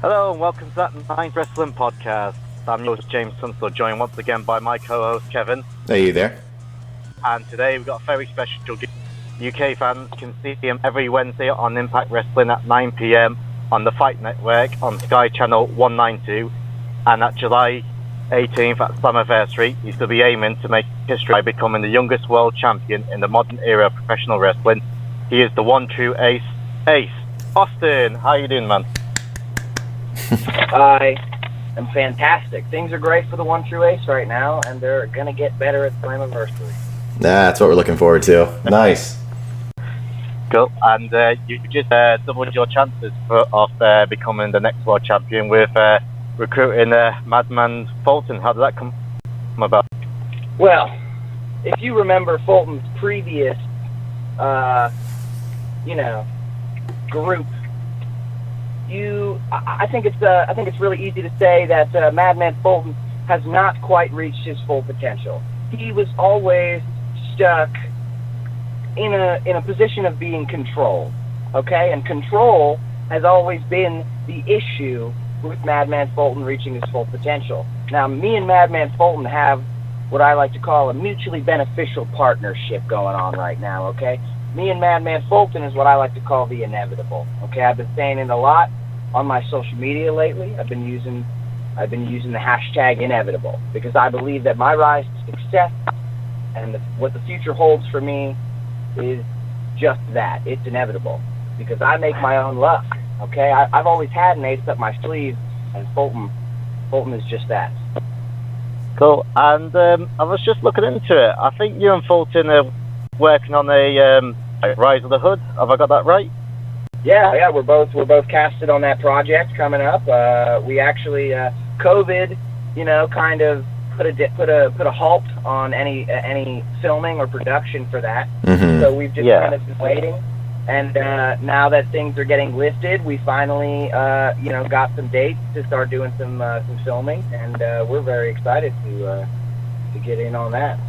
Hello and welcome to that Nine Wrestling Podcast. I'm your host James Tunstall, joined once again by my co-host Kevin. Hey, you there? And today we've got a very special guest. UK fans can see him every Wednesday on Impact Wrestling at 9 PM on the Fight Network on Sky Channel 192. And at July 18th at Slammiversary, he's to be aiming to make history by becoming the youngest world champion in the modern era of professional wrestling. He is the one true ace. Ace Austin, how you doing, man? I am fantastic. Things are great for the One True Ace right now, and they're going to get better at Slammiversary. That's what we're looking forward to. Nice. Cool. And you just doubled your chances of becoming the next world champion with recruiting Madman Fulton. How did that come about? Well, if you remember Fulton's previous, group, I think it's really easy to say that Madman Fulton has not quite reached his full potential. He was always stuck in a position of being controlled, okay? And control has always been the issue with Madman Fulton reaching his full potential. Now, me and Madman Fulton have what I like to call a mutually beneficial partnership going on right now, okay? Me and Madman Fulton is what I like to call the inevitable, okay? I've been saying it a lot on my social media lately. I've been using the hashtag inevitable because I believe that my rise to success and what the future holds for me is just that. It's inevitable because I make my own luck, okay? I've always had an ace up my sleeve, and Fulton is just that. Cool. And I was just looking into it. I think you and Fulton are working on a Rise of the Hood. Have I got that right? Yeah, we're both casted on that project coming up. We actually COVID, kind of put a halt on any filming or production for that. Mm-hmm. So we've just kind of been waiting, and now that things are getting lifted, we finally got some dates to start doing some filming, and we're very excited to get in on that.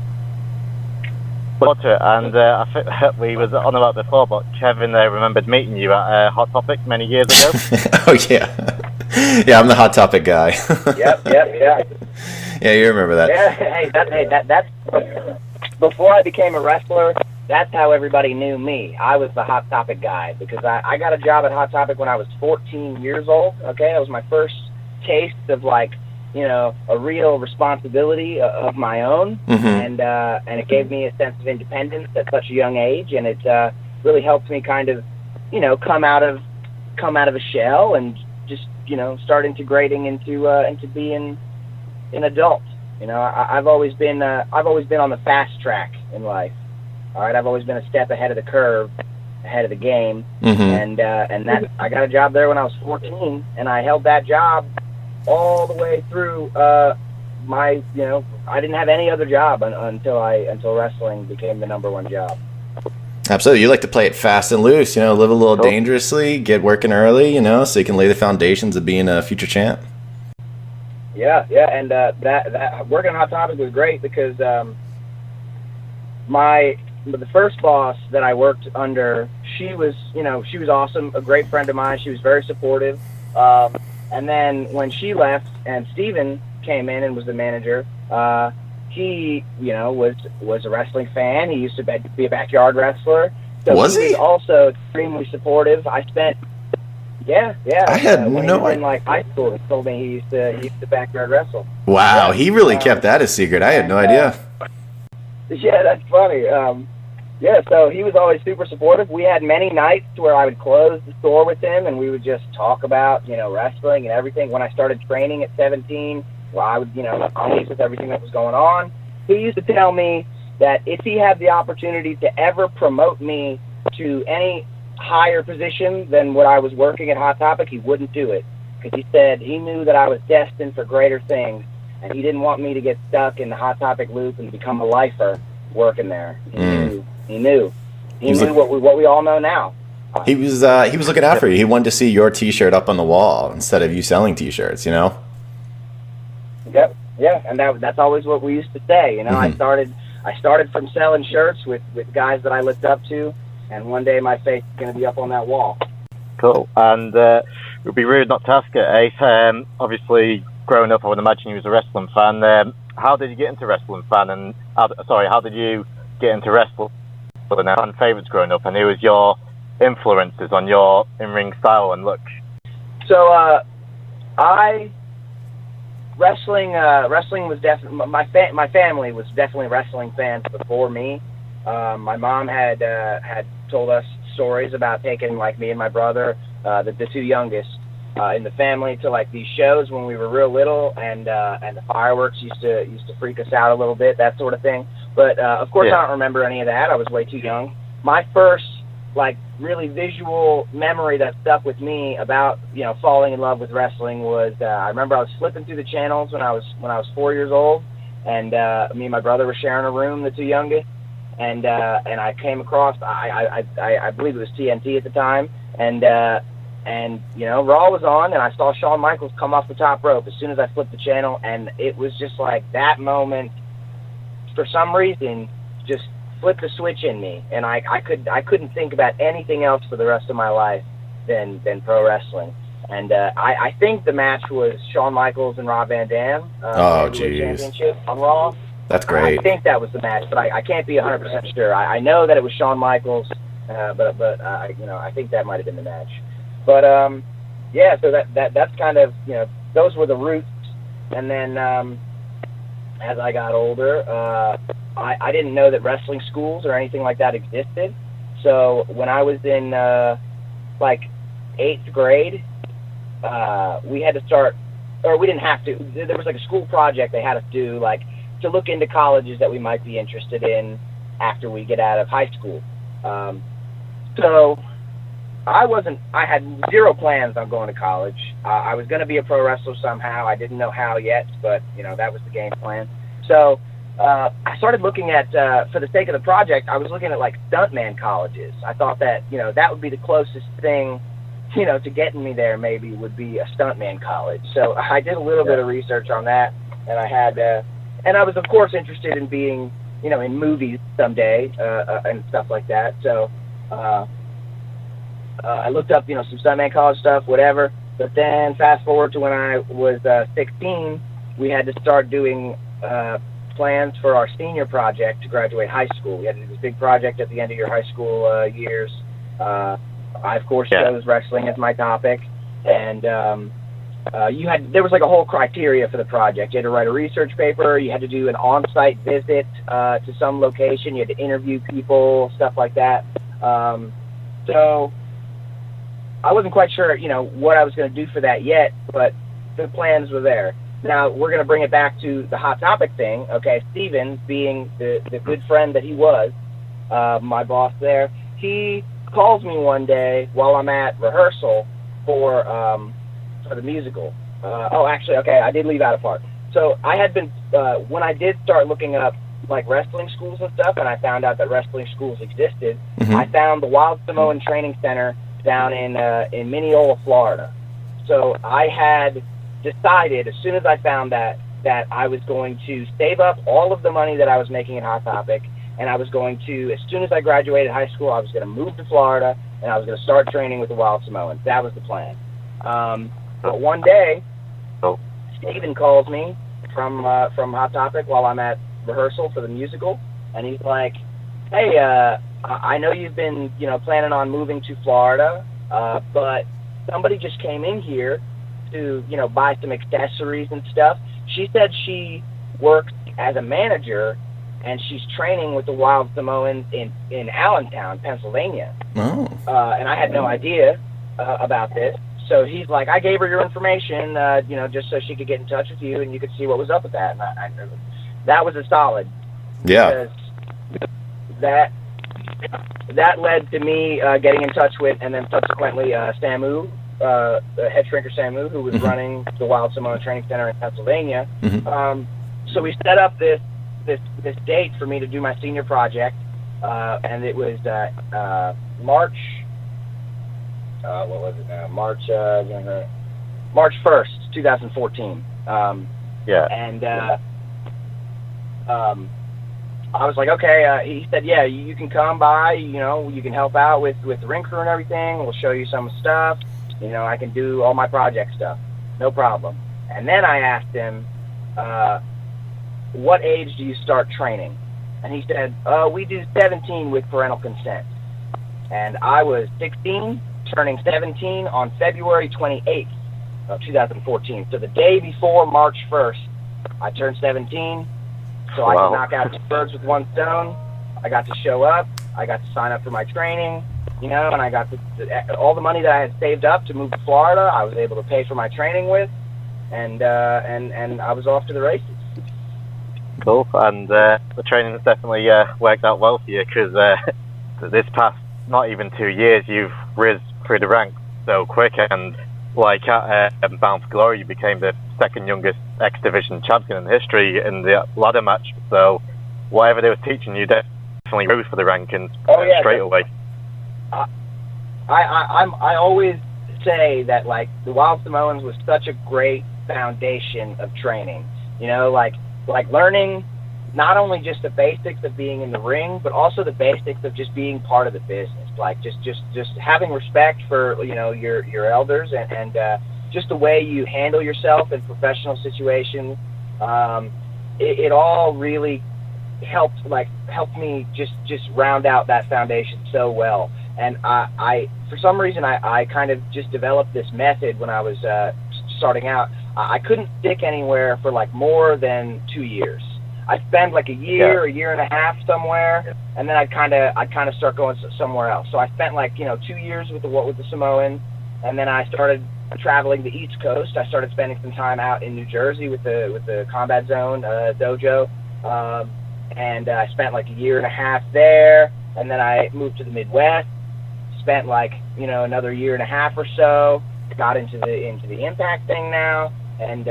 And I think we was on about before, but Kevin remembered meeting you at Hot Topic many years ago. Oh, yeah. Yeah, I'm the Hot Topic guy. Yep. Yeah, you remember that. Yeah, that's before I became a wrestler, that's how everybody knew me. I was the Hot Topic guy because I got a job at Hot Topic when I was 14 years old, okay? That was my first taste of, a real responsibility of my own, mm-hmm. and it gave me a sense of independence at such a young age, and it really helped me kind of, come out of a shell and just, start integrating into being an adult. I've always been on the fast track in life. All right, I've always been a step ahead of the curve, ahead of the game, mm-hmm. and that I got a job there when I was 14, and I held that job all the way through I didn't have any other job until wrestling became the number one job. Absolutely. You like to play it fast and loose, live a little dangerously, get working early, so you can lay the foundations of being a future champ. Yeah, and that working on Hot Topic was great because the first boss that I worked under, she was awesome, a great friend of mine. She was very supportive. And then when she left and Steven came in and was the manager, he, was a wrestling fan. He used to be a backyard wrestler. So was he? Was also extremely supportive. I had no idea. In high school, he told me he used to backyard wrestle. Wow, he really kept that a secret. I had no idea. Yeah, that's funny. So he was always super supportive. We had many nights where I would close the store with him, and we would just talk about, wrestling and everything. When I started training at 17, I would, always with everything that was going on. He used to tell me that if he had the opportunity to ever promote me to any higher position than what I was working at Hot Topic, he wouldn't do it. Because he said he knew that I was destined for greater things, and he didn't want me to get stuck in the Hot Topic loop and become a lifer working there. He knew what we all know now. He was looking out for you. He wanted to see your T-shirt up on the wall instead of you selling T-shirts. Yep. Yeah, and that's always what we used to say. Mm-hmm. I started from selling shirts with guys that I looked up to, and one day my face is going to be up on that wall. Cool. And it would be rude not to ask it, eh? Obviously, growing up, I would imagine you was a wrestling fan. How did you get into wrestling fan? And how did you get into wrestling and favourites growing up? And who was your influences on your in-ring style and look? So, wrestling was definitely my family was definitely wrestling fans before me. My mom had told us stories about taking like me and my brother, the two youngest, in the family to like these shows when we were real little, and the fireworks used to freak us out a little bit, that sort of thing. But of course, I don't remember any of that. I was way too young. My first like really visual memory that stuck with me about falling in love with wrestling was I remember I was flipping through the channels when I was 4 years old, and me and my brother were sharing a room, the two youngest, and I came across I believe it was TNT at the time, and Raw was on, and I saw Shawn Michaels come off the top rope as soon as I flipped the channel, and it was just like that moment for some reason just flipped the switch in me, and I couldn't think about anything else for the rest of my life than pro wrestling. And I think the match was Shawn Michaels and Rob Van Dam. Oh, jeez. Championship on Raw. That's great. I think that was the match, but I can't be 100% sure. I know that it was Shawn Michaels, but I think that might have been the match. But so that's kind of those were the roots. And then as I got older, I didn't know that wrestling schools or anything like that existed. So when I was in like 8th grade, we had to start, or we didn't have to. There was like a school project they had us do, like to look into colleges that we might be interested in after we get out of high school. So I had zero plans on going to college. I was going to be a pro wrestler somehow. I didn't know how yet, but that was the game plan. So I started looking at, for the sake of the project, I was looking at like stuntman colleges. I thought that, that would be the closest thing, to getting me there maybe would be a stuntman college. So I did a little bit of research on that, and I had, and I was of course interested in being, in movies someday, and stuff like that. So I looked up, some stuntman college stuff, whatever. But then fast forward to when I was 16, we had to start doing plans for our senior project to graduate high school. We had to do this big project at the end of your high school years. I, of course, chose wrestling as my topic. And there was like a whole criteria for the project. You had to write a research paper. You had to do an on-site visit to some location. You had to interview people, stuff like that. So I wasn't quite sure, what I was going to do for that yet, but the plans were there. Now, we're going to bring it back to the Hot Topic thing. Okay, Steven, being the good friend that he was, my boss there, he calls me one day while I'm at rehearsal for the musical. I did leave out a part. So I had been, when I did start looking up, like, wrestling schools and stuff, and I found out that wrestling schools existed, I found the Wild Samoan Training Center down in Mineola, Florida. So I had decided as soon as I found that I was going to save up all of the money that I was making at Hot Topic, and I was going to, as soon as I graduated high school, I was going to move to Florida, and I was going to start training with the Wild Samoans. That was the plan. But one day, Steven calls me from Hot Topic while I'm at rehearsal for the musical, and he's like, hey, I know you've been, planning on moving to Florida, but somebody just came in here to, buy some accessories and stuff. She said she works as a manager, and she's training with the Wild Samoans in Allentown, Pennsylvania. Oh. And I had no idea about this. So he's like, I gave her your information, just so she could get in touch with you, and you could see what was up with that. And that was a solid. Yeah. Because that led to me getting in touch with, and then subsequently Samu, head shrinker Samu, who was running the Wild Samoan Training Center in Pennsylvania. So we set up this date for me to do my senior project, and it was March. What was it now? March 1st, 2014. And I was like, okay. He said, yeah, you can come by. You can help out with the ring crew and everything. We'll show you some stuff. I can do all my project stuff, no problem. And then I asked him, what age do you start training? And he said, we do 17 with parental consent. And I was 16, turning 17 on February 28th of 2014. So the day before March 1st, I turned 17. So I could knock out 2 birds with 1 stone. I got to show up. I got to sign up for my training, and I got all the money that I had saved up to move to Florida. I was able to pay for my training with, and I was off to the races. Cool, and the training has definitely worked out well for you, because this past not even 2 years, you've risen through the ranks so quick, and like at Bound for Glory, you became the second youngest X Division champion in history in the ladder match. So whatever they were teaching you, definitely rose for the rankings straight away. I always say that like the Wild Samoans was such a great foundation of training. Like learning not only just the basics of being in the ring, but also the basics of just being part of the business. Like just having respect for your elders and just the way you handle yourself in professional situations. It all really helped me just round out that foundation so well. And I for some reason I kind of just developed this method when I was starting out. I couldn't stick anywhere for like more than 2 years. I'd spend like a year and a half somewhere, and then I'd kind of start going somewhere else. So I spent like 2 years with the Samoans, and then I started traveling the East Coast. I started spending some time out in New Jersey with the Combat Zone dojo, and I spent like a year and a half there, and then I moved to the Midwest. Spent like another year and a half or so. Got into the Impact thing now, and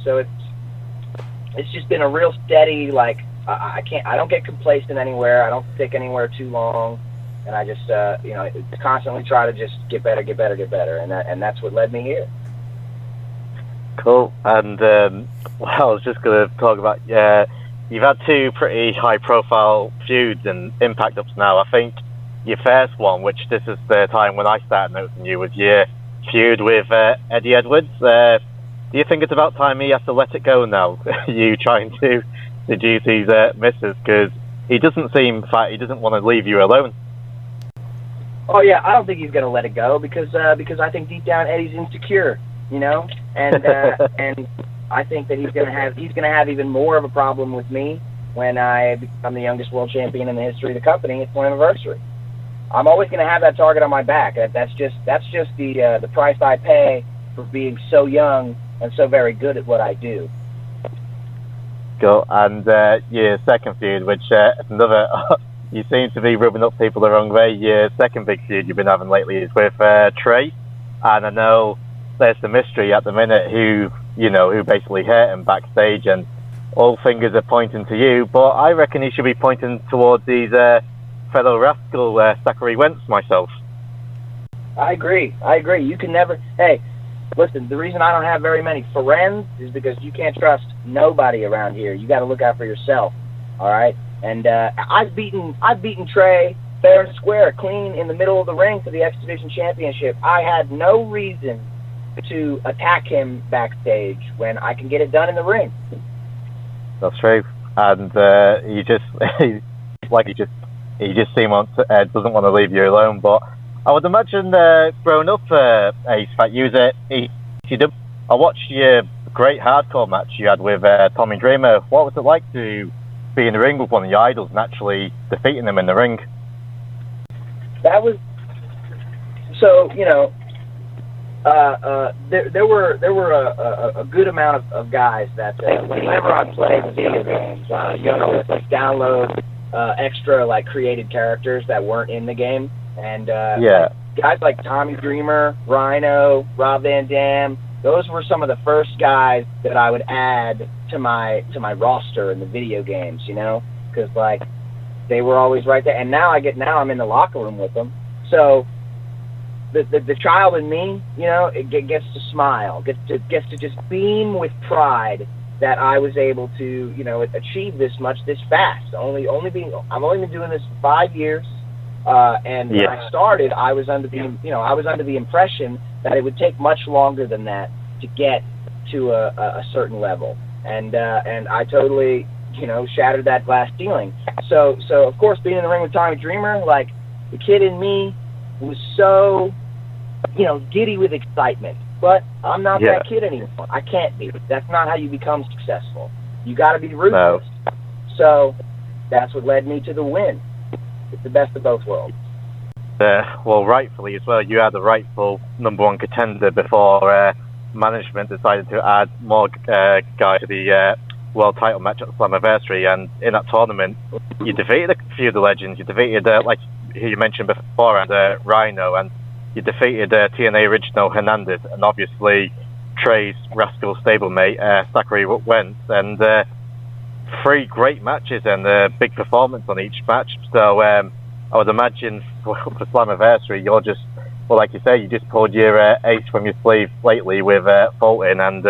so it's just been a real steady, like, I don't get complacent anywhere. I don't stick anywhere too long. And I just, constantly try to just get better. And that's what led me here. Cool. And, I was just going to talk about, you've had 2 pretty high-profile feuds and Impact ups now. I think your first one, which this is the time when I started noticing you, was your feud with Eddie Edwards. Do you think it's about time he has to let it go now? You trying to seduce his missus, because he doesn't seem fat. He doesn't want to leave you alone. Oh yeah, I don't think he's gonna let it go because I think deep down Eddie's insecure, and and I think that he's gonna have even more of a problem with me when I become the youngest world champion in the history of the company at Slammiversary. I'm always gonna have that target on my back. That's just the price I pay for being so young and so very good at what I do. Cool. And your second feud, which another, you seem to be rubbing up people the wrong way. Your second big feud you've been having lately is with Trey, and I know there's the mystery at the minute who basically hurt him backstage, and all fingers are pointing to you. But I reckon he should be pointing towards his fellow rascal Zachary Wentz myself. I agree. You can never. Hey, listen, the reason I don't have very many friends is because you can't trust nobody around here. You got to look out for yourself, all right? And I've beaten Trey fair and square, clean in the middle of the ring for the X Division Championship. I had no reason to attack him backstage when I can get it done in the ring. That's true. And he just doesn't want to leave you alone. But I would imagine growing up, Ace, that you was at ECW. I watched your great hardcore match you had with Tommy Dreamer. What was it like to be in the ring with one of your idols and actually defeating him in the ring? That was so. There were a good amount of guys that whenever I played video games, download extra created characters that weren't in the game, and guys like Tommy Dreamer, Rhino, Rob Van Dam. Those were some of the first guys that I would add to my roster in the video games, because they were always right there. And now I'm in the locker room with them. So the child in me, it gets to smile, gets to just beam with pride that I was able to, achieve this much this fast. I've only been doing this for 5 years, and when I started, I was under the impression that it would take much longer than that to get to a certain level, and I totally, shattered that glass ceiling. So of course, being in the ring with Tommy Dreamer, like, the kid in me was so, giddy with excitement. But I'm not that kid anymore. I can't be. That's not how you become successful. You got to be ruthless. No. So that's what led me to the win. It's the best of both worlds. Well, rightfully as well. You had the rightful number one contender before management decided to add more guys to the world title match at the Slammiversary. And in that tournament, you defeated a few of the legends. You defeated, like you mentioned before, and Rhino, and you defeated TNA original Hernandez, and obviously Trey's Rascal stablemate, Zachary Wentz, and 3 great matches and a big performance on each match. So I would imagine for Slammiversary, you're just, well, like you say, you just pulled your ace from your sleeve lately with Fulton, and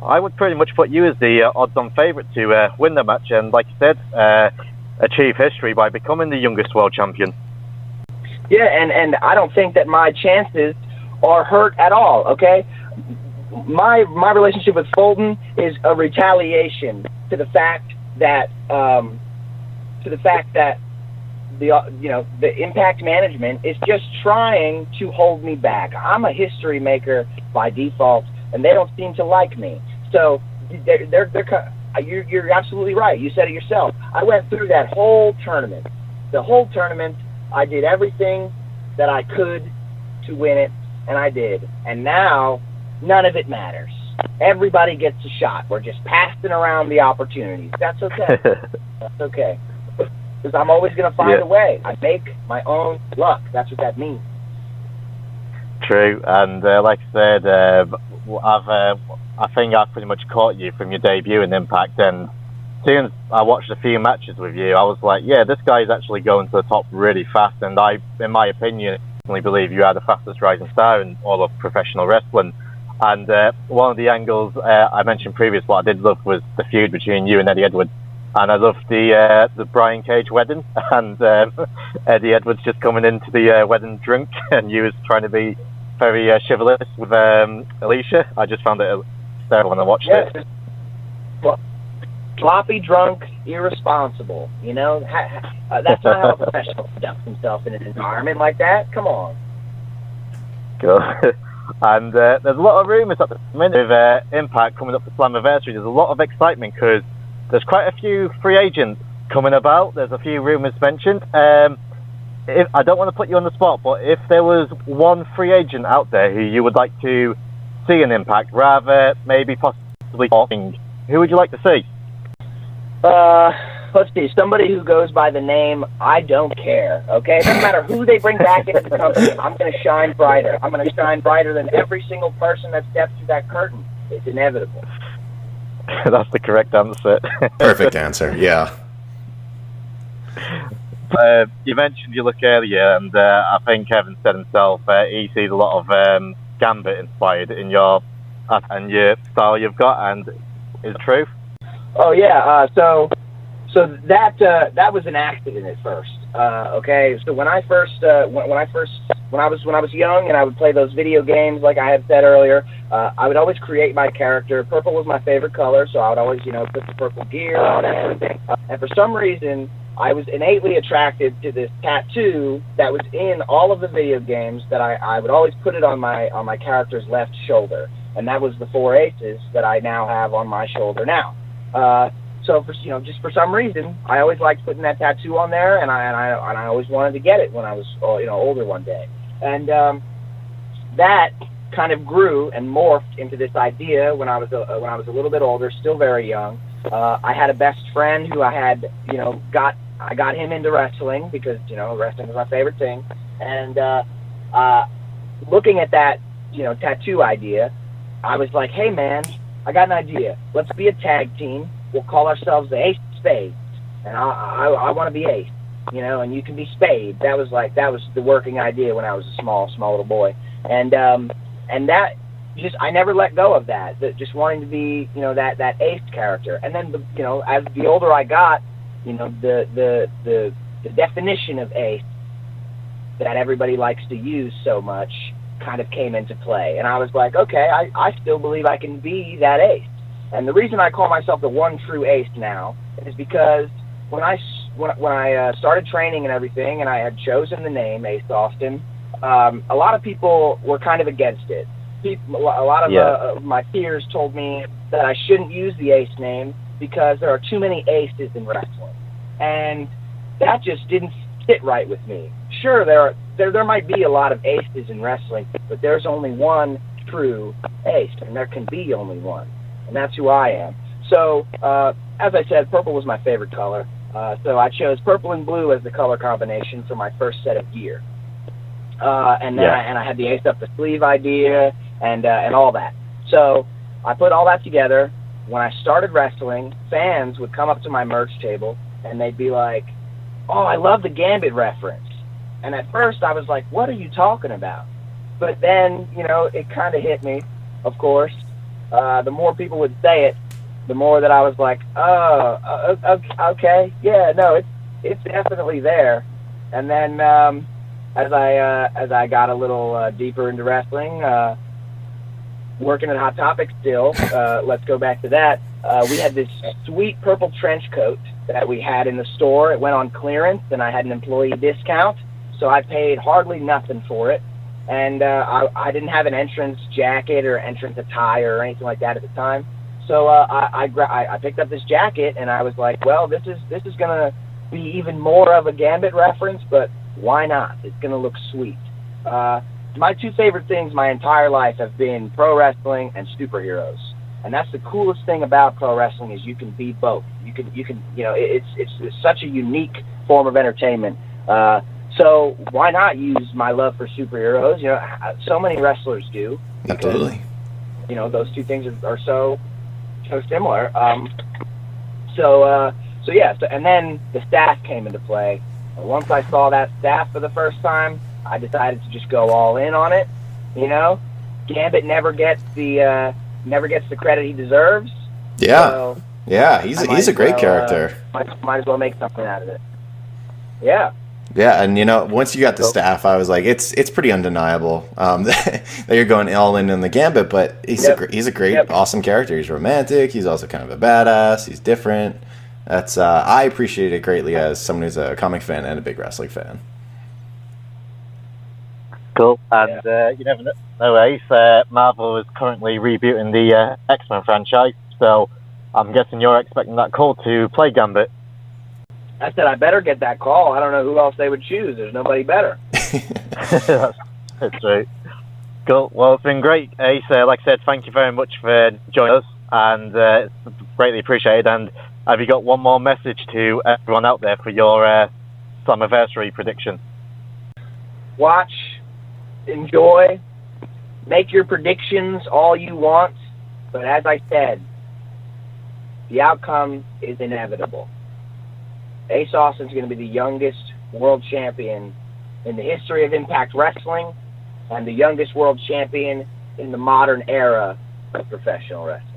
I would pretty much put you as the odds-on favourite to win the match, and like you said, achieve history by becoming the youngest world champion. Yeah, and I don't think that my chances are hurt at all, okay? My relationship with Fulton is a retaliation to the fact that the Impact management is just trying to hold me back. I'm a history maker by default, and they don't seem to like me. So you're absolutely right. You said it yourself. I went through that whole tournament. The whole tournament, I did everything that I could to win it, and I did. And now, none of it matters. Everybody gets a shot. We're just passing around the opportunities. That's okay. That's okay. Because I'm always going to find a way. I make my own luck. That's what that means. True. And like I said, I think I've pretty much caught you from your debut in Impact, and as soon as I watched a few matches with you, I was like, yeah, this guy's actually going to the top really fast, and I, in my opinion, personally believe you are the fastest rising star in all of professional wrestling. And one of the angles I mentioned previous, what I did love was the feud between you and Eddie Edwards, and I loved the Brian Cage wedding, and Eddie Edwards just coming into the wedding drunk, and you was trying to be very chivalrous with Alicia. I just found it hysterical when I watched it. Well, sloppy, drunk, irresponsible. That's not how a professional conducts himself in an environment like that. Come on. Cool. And there's a lot of rumours at the minute with Impact coming up for Slammiversary. There's a lot of excitement because there's quite a few free agents coming about. There's a few rumours mentioned. I don't want to put you on the spot, but if there was one free agent out there who you would like to see an Impact, rather maybe possibly talking, who would you like to see? Let's see, somebody who goes by the name I don't care, okay? It doesn't matter who they bring back into the company. I'm going to shine brighter. I'm going to shine brighter than every single person that steps through that curtain. It's inevitable. That's the correct answer. Perfect answer, yeah. You mentioned you look earlier, and I think Kevin said himself, he sees a lot of Gambit inspired in your style you've got, and is it true? Oh yeah, so that was an accident at first. Okay, so when I was young and I would play those video games, like I had said earlier, I would always create my character. Purple was my favorite color, so I would always, put the purple gear on and everything. And for some reason, I was innately attracted to this tattoo that was in all of the video games. That I would always put it on my character's left shoulder, and that was the 4 aces that I now have on my shoulder now. So for just for some reason, I always liked putting that tattoo on there, and I always wanted to get it when I was older one day, and that kind of grew and morphed into this idea when I was a little bit older, still very young. I had a best friend who I had got him into wrestling because wrestling was my favorite thing, and looking at that tattoo idea, I was like, hey man, I got an idea. Let's be a tag team. We'll call ourselves the Ace of Spades, and I want to be Ace, and you can be Spade. That was the working idea when I was a small little boy, and that I never let go of that just wanting to be, that ace character. And then, as the older I got, the definition of ace that everybody likes to use so much kind of came into play. And I was like, okay, I still believe I can be that ace. And the reason I call myself the one true ace now is because when I started training and everything, and I had chosen the name Ace Austin, a lot of people were kind of against it. A lot of my peers told me that I shouldn't use the ace name because there are too many aces in wrestling. And that just didn't sit right with me. Sure, there might be a lot of aces in wrestling, but there's only one true ace, and there can be only one, and that's who I am. So, as I said, purple was my favorite color, so I chose purple and blue as the color combination for my first set of gear. And then I had the ace up the sleeve idea and all that. So I put all that together. When I started wrestling, fans would come up to my merch table and they'd be like, "Oh, I love the Gambit reference." And at first I was like, "What are you talking about?" But then, it kind of hit me, of course. The more people would say it, the more that I was like, "Oh, okay, yeah, no, it's definitely there." And then as I got a little deeper into wrestling, working at Hot Topic still, let's go back to that. We had this sweet purple trench coat that we had in the store. It went on clearance, and I had an employee discount, so I paid hardly nothing for it. And I didn't have an entrance jacket or entrance attire or anything like that at the time. So I picked up this jacket, and I was like, well, this is gonna be even more of a Gambit reference, but why not? It's gonna look sweet. My two favorite things my entire life have been pro wrestling and superheroes, and that's the coolest thing about pro wrestling is you can be both. You can it's such a unique form of entertainment. So why not use my love for superheroes? So many wrestlers do. Because, Absolutely. Those two things are so similar. So and then the staff came into play. And once I saw that staff for the first time, I decided to just go all in on it. Gambit never gets the credit he deserves. Yeah, so he's a great character. Might as well make something out of it. Yeah. Yeah, and once you got the staff, I was like, it's pretty undeniable that you're going all in the Gambit. But he's a great, awesome character. He's romantic. He's also kind of a badass. He's different. That's I appreciate it greatly as someone who's a comic fan and a big wrestling fan. Cool. And you never know, Ace. Marvel is currently rebooting the X-Men franchise, so I'm guessing you're expecting that call to play Gambit. I said I better get that call. I don't know who else they would choose. There's nobody better. That's right. Cool. Well, it's been great, Ace. Like I said, thank you very much for joining us, and it's greatly appreciated. And have you got one more message to everyone out there for your Slammiversary prediction? Watch, enjoy, make your predictions all you want, but as I said, the outcome is inevitable. Ace Austin's going to be the youngest world champion in the history of Impact Wrestling and the youngest world champion in the modern era of professional wrestling.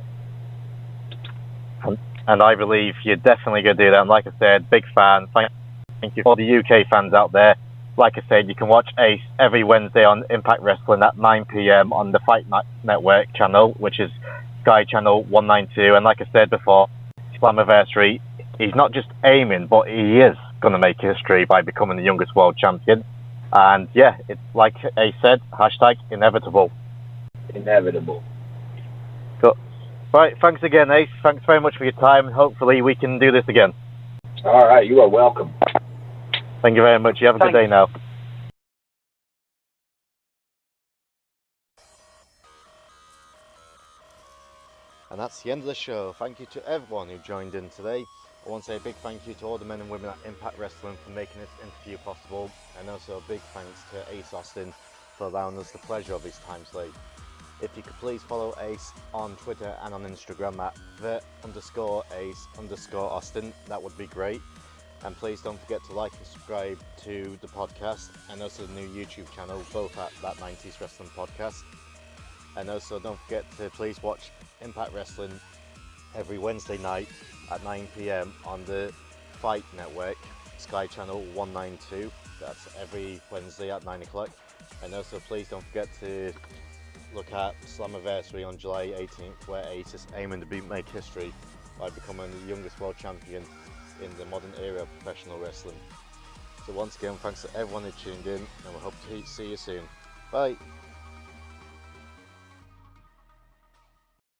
And I believe you're definitely going to do that. And like I said, big fan. Thank you for the UK fans out there. Like I said, you can watch Ace every Wednesday on Impact Wrestling at 9 p.m. on the Fight Network channel, which is Sky Channel 192. And like I said before, Slammiversary, he's not just aiming, but he is going to make history by becoming the youngest world champion. And yeah, it's like Ace said, hashtag inevitable. Inevitable. Cool. Right, thanks again, Ace. Thanks very much for your time. Hopefully we can do this again. All right, you are welcome. Thank you very much. You have a good day now. And that's the end of the show. Thank you to everyone who joined in today. I want to say a big thank you to all the men and women at Impact Wrestling for making this interview possible, and also a big thanks to Ace Austin for allowing us the pleasure of his time slate. If you could please follow Ace on Twitter and on Instagram at _Ace_Austin, that would be great. And please don't forget to like and subscribe to the podcast and also the new YouTube channel, both at That 90s Wrestling Podcast. And also don't forget to please watch Impact Wrestling every Wednesday night at 9 p.m. on the Fight Network, Sky Channel 192. That's every Wednesday at 9 o'clock. And also please don't forget to look at Slammiversary on July 18th, where Ace is aiming to make history by becoming the youngest world champion in the modern era of professional wrestling. So once again, thanks to everyone who tuned in, and we hope to see you soon. Bye!